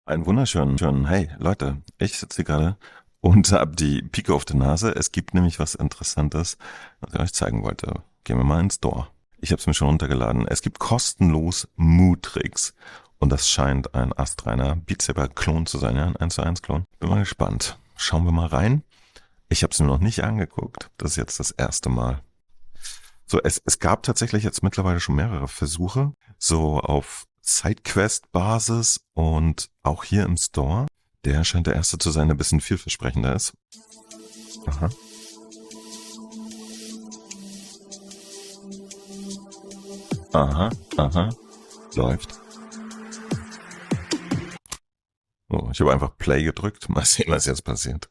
Einen wunderschönen, hey Leute, ich sitze hier gerade und habe die Pike auf der Nase. Es gibt nämlich was Interessantes, was ich euch zeigen wollte. Gehen wir mal ins Store. Ich habe es mir schon runtergeladen. Es gibt kostenlos Mood-Tricks und das scheint ein astreiner Beat Saber-Klon zu sein, ja, ein 1:1 Klon. Bin mal gespannt. Schauen wir mal rein. Ich habe es mir noch nicht angeguckt. Das ist jetzt das erste Mal. So, es gab tatsächlich jetzt mittlerweile schon mehrere Versuche, so auf Sidequest-Basis und auch hier im Store. Der scheint der erste zu sein, der ein bisschen vielversprechender ist. Aha. Aha. Läuft. Oh, ich habe einfach Play gedrückt. Mal sehen, was jetzt passiert.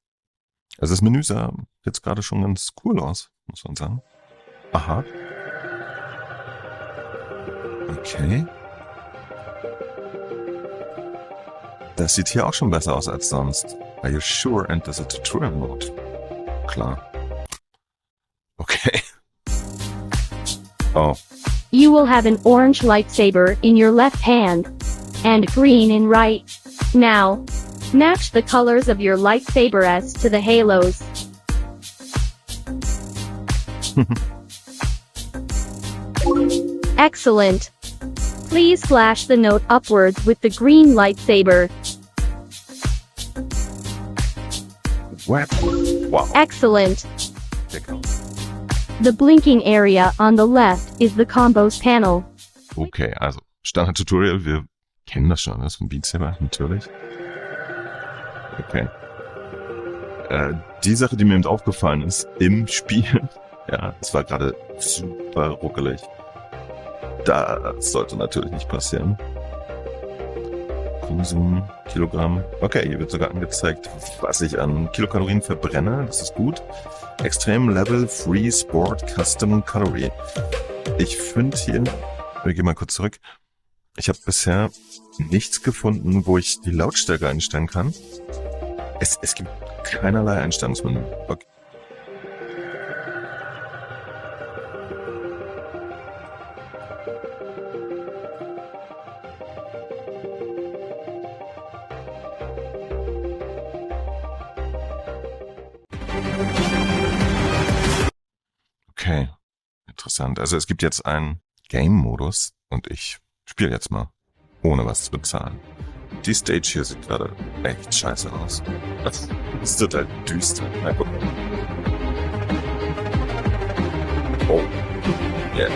Also das Menü sah jetzt gerade schon ganz cool aus, muss man sagen. Aha. Okay. Das sieht hier auch schon besser aus als sonst. Are you sure enter the tutorial mode? Klar. Okay. Oh. You will have an orange lightsaber in your left hand and green in right. Now, match the colors of your lightsaber as to the halos. Excellent. Please flash the note upwards with the green lightsaber. What? Wow. Excellent. The blinking area on the left is the combos panel. Okay, also Standard-Tutorial, wir kennen das schon, das von Beat Saber, natürlich. Okay. Die Sache, die mir eben aufgefallen ist, im Spiel, ja, es war gerade super ruckelig. Das sollte natürlich nicht passieren. Konsum, Kilogramm. Okay, hier wird sogar angezeigt, was ich an Kilokalorien verbrenne. Das ist gut. Extreme Level Free Sport Custom Calorie. Ich finde hier, wir gehen mal kurz zurück. Ich habe bisher nichts gefunden, wo ich die Lautstärke einstellen kann. Es gibt keinerlei Einstellungsmenü. Okay. Okay, interessant. Also es gibt jetzt einen Game-Modus und ich spiele jetzt mal, ohne was zu bezahlen. Die Stage hier sieht gerade echt scheiße aus. Das ist total düster. Mal gucken. Oh, yeah.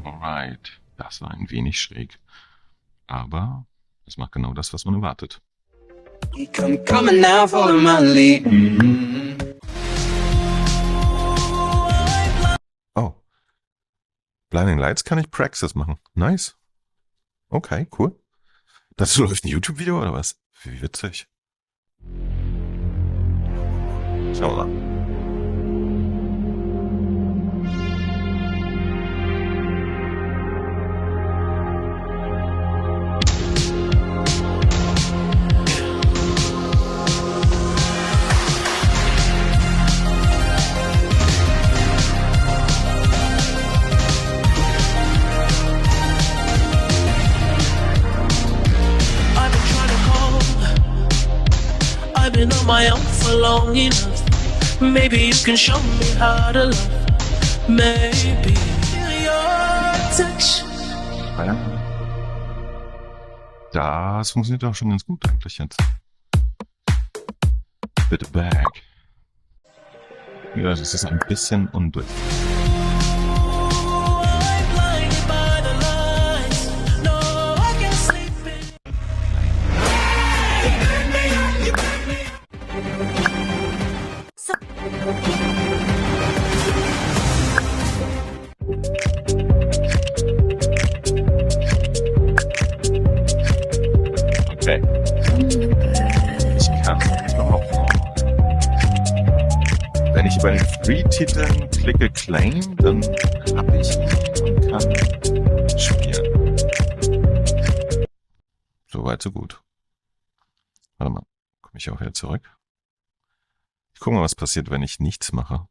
Alright, das war ein wenig schräg. Aber es macht genau das, was man erwartet. Coming now, follow my lead. Oh. Blinding Lights kann ich Praxis machen. Nice. Okay, cool. Dazu läuft ein YouTube-Video oder was? Wie witzig. Schauen wir mal. I've been on my own for long enough. Maybe you can show me how to love. Maybe your touch. Das funktioniert auch schon ganz gut eigentlich jetzt. Bitte back. Ja, das ist ein bisschen undurch. Okay. Ich kann noch. Wenn ich bei den Free-Titeln klicke Claim, dann habe ich ihn und kann spielen. Soweit, so gut. Warte mal, komme ich auch wieder zurück? Ich gucke mal, was passiert, wenn ich nichts mache.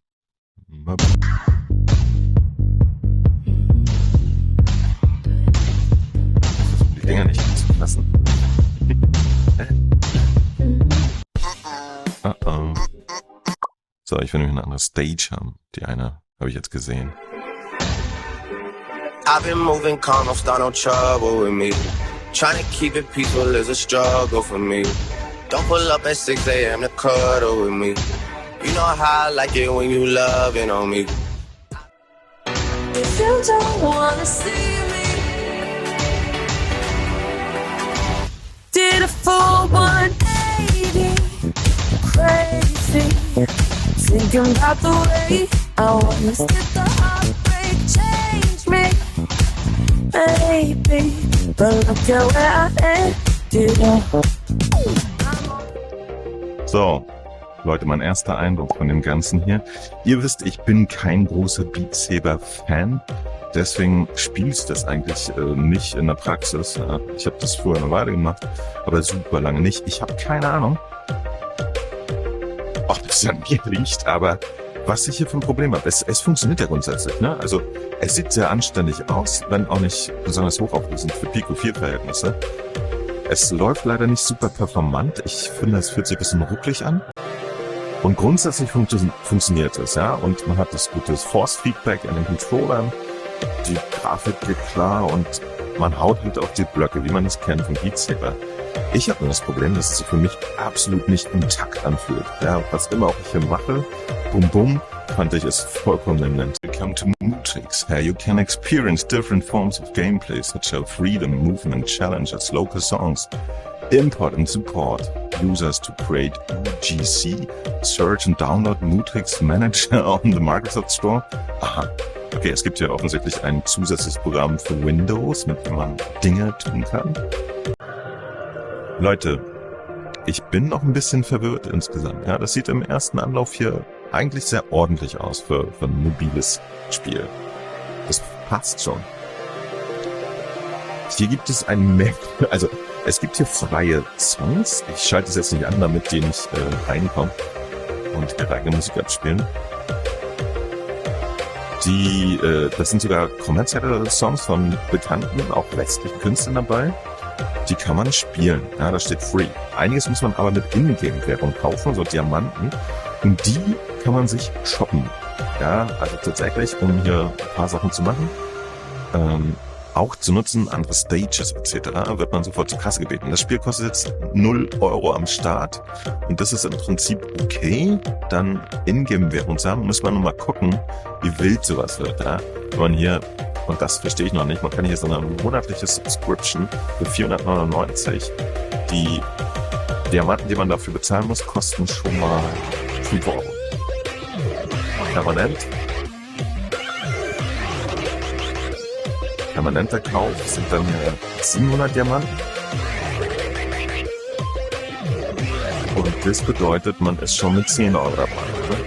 Die Dinger nicht lassen. Oh. So, ich will nämlich eine andere Stage haben. Die eine habe ich jetzt gesehen. I've been moving calm, don't start no trouble with me. Trying to keep it peaceful is a struggle for me. Don't pull up at 6 a.m. to cuddle with me. You know how I like it when you loving on me. If you don't wanna see me, did a full 180, crazy, thinking about the way I wanna skip the heartbreak, change me, maybe, but look at where I ended up. So, Leute, mein erster Eindruck von dem Ganzen hier. Ihr wisst, ich bin kein großer Beat Saber-Fan. Deswegen spiele ich das eigentlich nicht in der Praxis. Ja. Ich habe das früher eine Weile gemacht, aber super lange nicht. Ich habe keine Ahnung, ob es an mir liegt, aber was ich hier für ein Problem habe, es funktioniert ja grundsätzlich. Ne? Also es sieht sehr anständig aus, wenn auch nicht besonders hochauflösend für Pico 4 Verhältnisse. Es läuft leider nicht super performant. Ich finde, es fühlt sich ein bisschen rucklig an. Und grundsätzlich funktioniert es, ja. Und man hat das gute Force-Feedback in den Controllern. Die Grafik geht klar und man haut halt auf die Blöcke, wie man es kennt von Beat Saber. Ich habe nur das Problem, dass es sich für mich absolut nicht im Takt anfühlt. Ja, was immer auch ich hier mache, bum bum, fand ich es vollkommen eminent. Welcome to Mootrix. Here you can experience different forms of gameplay, such as freedom, movement, challenges, local songs, import and support users to create UGC, search and download Mootrix Manager on the Microsoft Store. Aha. Okay, es gibt hier offensichtlich ein zusätzliches Programm für Windows, mit dem man Dinge tun kann. Leute, ich bin noch ein bisschen verwirrt insgesamt. Ja, das sieht im ersten Anlauf hier eigentlich sehr ordentlich aus für ein mobiles Spiel. Das passt schon. Hier gibt es also es gibt hier freie Songs. Ich schalte es jetzt nicht an, damit die nicht reinkommen und ihre eigene Musik abspielen. Das sind sogar kommerzielle Songs von bekannten, auch westlichen Künstlern dabei. Die kann man spielen. Ja, da steht Free. Einiges muss man aber mit Ingame-Währung kaufen, so Diamanten. Und die kann man sich shoppen. Ja, also tatsächlich, um hier ein paar Sachen zu machen, auch zu nutzen, andere Stages etc., wird man sofort zur Kasse gebeten. Das Spiel kostet jetzt 0 € am Start. Und das ist im Prinzip okay, dann Ingame-Währung zu haben. Muss man nur mal gucken, wie wild sowas wird. Ja? Wenn man hier, und das verstehe ich noch nicht, man kann hier so eine monatliche Subscription für 499. Die Diamanten, die man dafür bezahlen muss, kosten schon mal 5 €. Permanenter Kauf sind dann 700 Diamanten. Und das bedeutet, man ist schon mit 10 € dabei. Oder?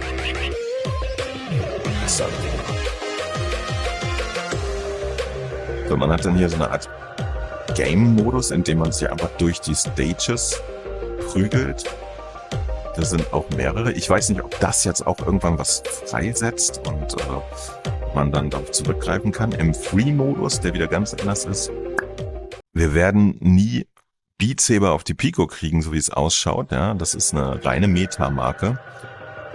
So, man hat dann hier so eine Art Game-Modus, in dem man sich einfach durch die Stages prügelt. Das sind auch mehrere. Ich weiß nicht, ob das jetzt auch irgendwann was freisetzt und man dann darauf zurückgreifen kann. Im Free-Modus, der wieder ganz anders ist. Wir werden nie Beat Saber auf die Pico kriegen, so wie es ausschaut. Ja, das ist eine reine Meta-Marke.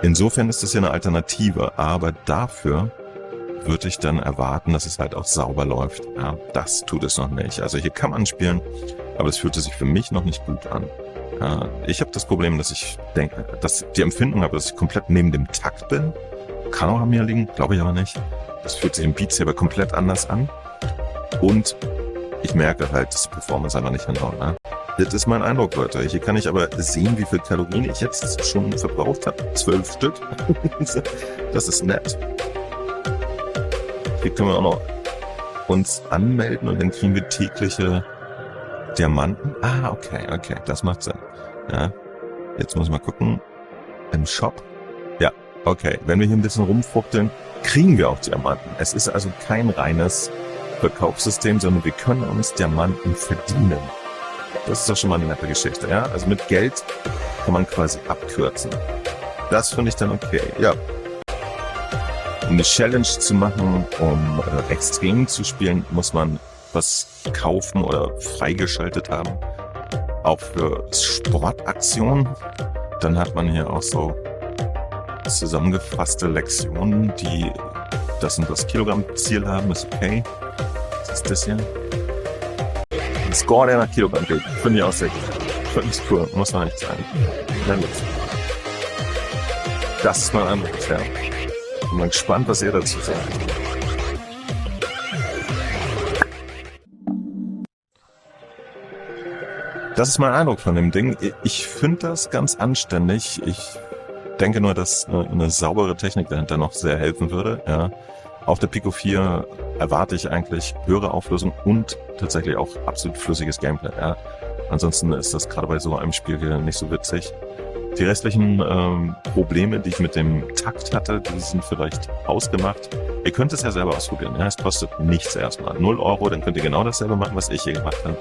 Insofern ist das ja eine Alternative, aber dafür würde ich dann erwarten, dass es halt auch sauber läuft. Ja, das tut es noch nicht. Also hier kann man spielen, aber es fühlte sich für mich noch nicht gut an. Ja, ich habe das Problem, dass ich denke, dass die Empfindung habe, dass ich komplett neben dem Takt bin. Kann auch an mir liegen, glaube ich aber nicht. Das fühlt sich im Beat Saber komplett anders an. Und ich merke halt, dass die Performance einfach nicht hinhaut. Ne? Das ist mein Eindruck, Leute. Hier kann ich aber sehen, wie viel Kalorien ich jetzt schon verbraucht habe. 12 Stück. Das ist nett. Hier können wir auch noch uns anmelden und dann kriegen wir tägliche Diamanten. Ah, okay, das macht Sinn. Ja, jetzt muss ich mal gucken. Im Shop. Ja, okay. Wenn wir hier ein bisschen rumfuchteln, kriegen wir auch Diamanten. Es ist also kein reines Verkaufssystem, sondern wir können uns Diamanten verdienen. Das ist doch schon mal eine nette Geschichte, ja? Also mit Geld kann man quasi abkürzen. Das finde ich dann okay, ja. Um eine Challenge zu machen, um extrem zu spielen, muss man was kaufen oder freigeschaltet haben. Auch für Sportaktionen. Dann hat man hier auch so zusammengefasste Lektionen, die das und das Kilogramm-Ziel haben, ist okay. Was ist das hier? Ein Score, der nach Kilogramm geht. Finde ich auch sehr gut. Finde ich cool, muss man nicht sagen. Na gut. Das ist mein Eindruck, ja. Bin mal gespannt, was ihr dazu sagt. Das ist mein Eindruck von dem Ding. Ich finde das ganz anständig. Ich denke nur, dass eine saubere Technik dahinter noch sehr helfen würde. Ja. Auf der Pico 4 erwarte ich eigentlich höhere Auflösung und tatsächlich auch absolut flüssiges Gameplay. Ja. Ansonsten ist das gerade bei so einem Spiel hier nicht so witzig. Die restlichen Probleme, die ich mit dem Takt hatte, die sind vielleicht ausgemacht. Ihr könnt es ja selber ausprobieren. Ja. Es kostet nichts erstmal. 0 €, dann könnt ihr genau dasselbe machen, was ich hier gemacht habe.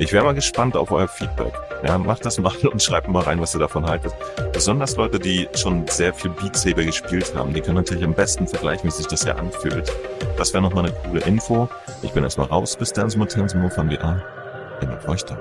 Ich wäre mal gespannt auf euer Feedback. Ja, macht das mal und schreibt mal rein, was ihr davon haltet. Besonders Leute, die schon sehr viel Beat Saber gespielt haben, die können natürlich am besten vergleichen, wie sich das ja anfühlt. Das wäre nochmal eine coole Info. Ich bin erstmal raus. Bis dann, Mutanten, von VR. Immer feuchter.